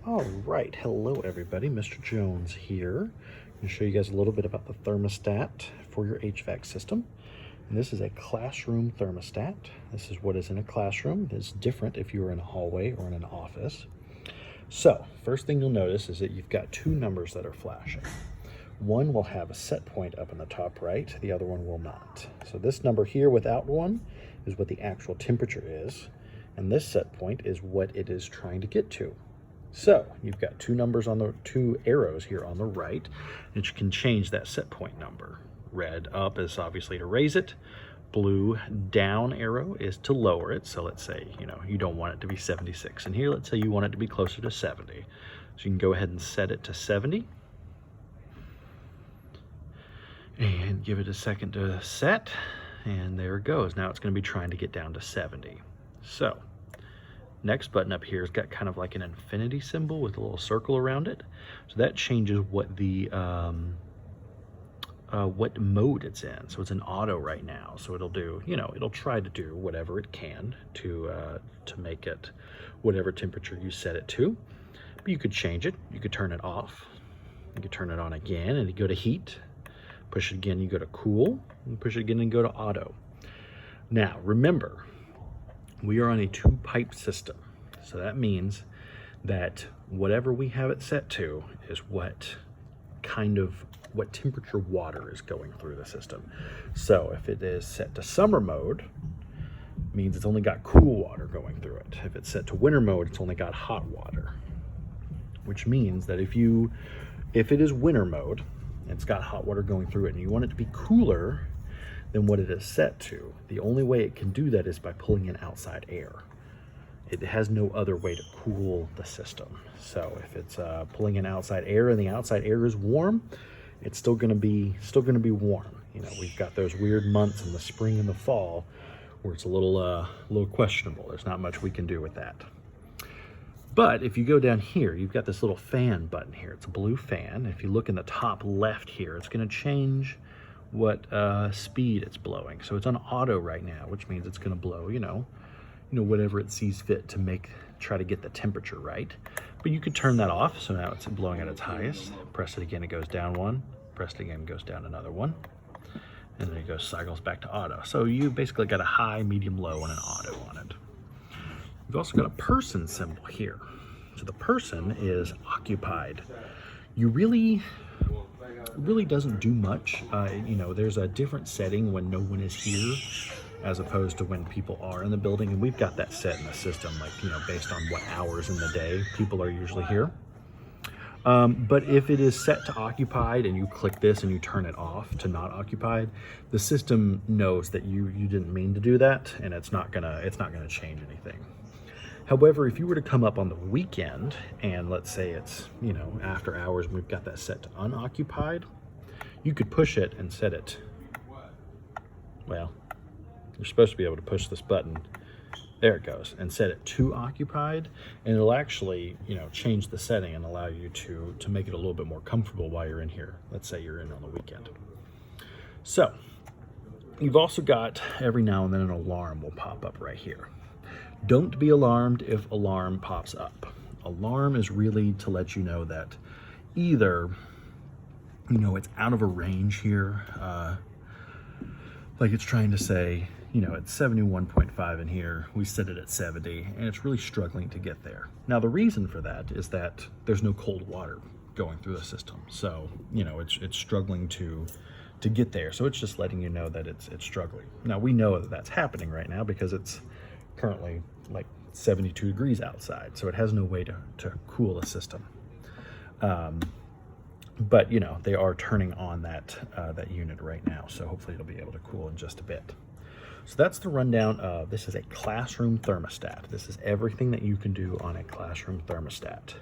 All right, hello everybody, Mr. Jones here. I'm going to show you guys a little bit about the thermostat for your HVAC system. And this is a classroom thermostat. This is what is in a classroom. It's different if you're in a hallway or in an office. So, first thing you'll notice is that you've got two numbers that are flashing. One will have a set point up in the top right, the other one will not. So this number here without one is what the actual temperature is, and this set point is what it is trying to get to. So you've got two numbers on the two arrows here on the right, and you can change that set point number. Red up is obviously to raise it. Blue down arrow is to lower it. So let's say, you don't want it to be 76. And here, let's say you want it to be closer to 70. So you can go ahead and set it to 70. And give it a second to set. And there it goes. Now it's going to be trying to get down to 70. So next button up here has got kind of like an infinity symbol with a little circle around it. So that changes what the what mode it's in. So it's in auto right now. So it'll do, it'll try to do whatever it can to make it whatever temperature you set it to. But you could change it. You could turn it off. You could turn it on again and you go to heat. Push it again, you go to cool. And push it again and go to auto. Now remember, we are on a two-pipe system. So that means that whatever we have it set to is what temperature water is going through the system. So if it is set to summer mode, it means it's only got cool water going through it. If it's set to winter mode, it's only got hot water. Which means that if it is winter mode, it's got hot water going through it, and you want it to be cooler than what it is set to, the only way it can do that is by pulling in outside air. It has no other way to cool the system. So if it's pulling in outside air and the outside air is warm, it's still going to be warm. We've got those weird months in the spring and the fall where it's a little questionable. There's not much we can do with that. But if you go down here, you've got this little fan button here. It's a blue fan. If you look in the top left here, it's going to change what speed it's blowing. So it's on auto right now, which means it's going to blow, whatever it sees fit to try to get the temperature right. But you could turn that off, so now it's blowing at its highest. Press it again, it goes down one. Press it again, it goes down another one. And then it cycles back to auto. So you basically got a high, medium, low, and an auto on it. We've also got a person symbol here. So the person is occupied. It really doesn't do much. There's a different setting when no one is here as opposed to when people are in the building. And we've got that set in the system, based on what hours in the day people are usually here. But if it is set to occupied and you click this and you turn it off to not occupied, the system knows that you didn't mean to do that, and it's not gonna change anything. However, if you were to come up on the weekend and let's say it's, after hours and we've got that set to unoccupied, you could push it and set it, well, you're supposed to be able to push this button, there it goes, and set it to occupied, and it'll actually, change the setting and allow you to make it a little bit more comfortable while you're in here. Let's say you're in on the weekend. So, you've also got, every now and then an alarm will pop up right here. Don't be alarmed if alarm pops up. Alarm is really to let you know that either, it's out of a range here, like it's trying to say, it's 71.5 in here, we set it at 70, and it's really struggling to get there. Now, the reason for that is that there's no cold water going through the system. So, it's struggling to get there. So it's just letting you know that it's struggling. Now, we know that that's happening right now because it's currently like 72 degrees outside, so it has no way to cool the system. But they are turning on that unit right now, so hopefully it'll be able to cool in just a bit. So that's the rundown of, this is a classroom thermostat. This is everything that you can do on a classroom thermostat.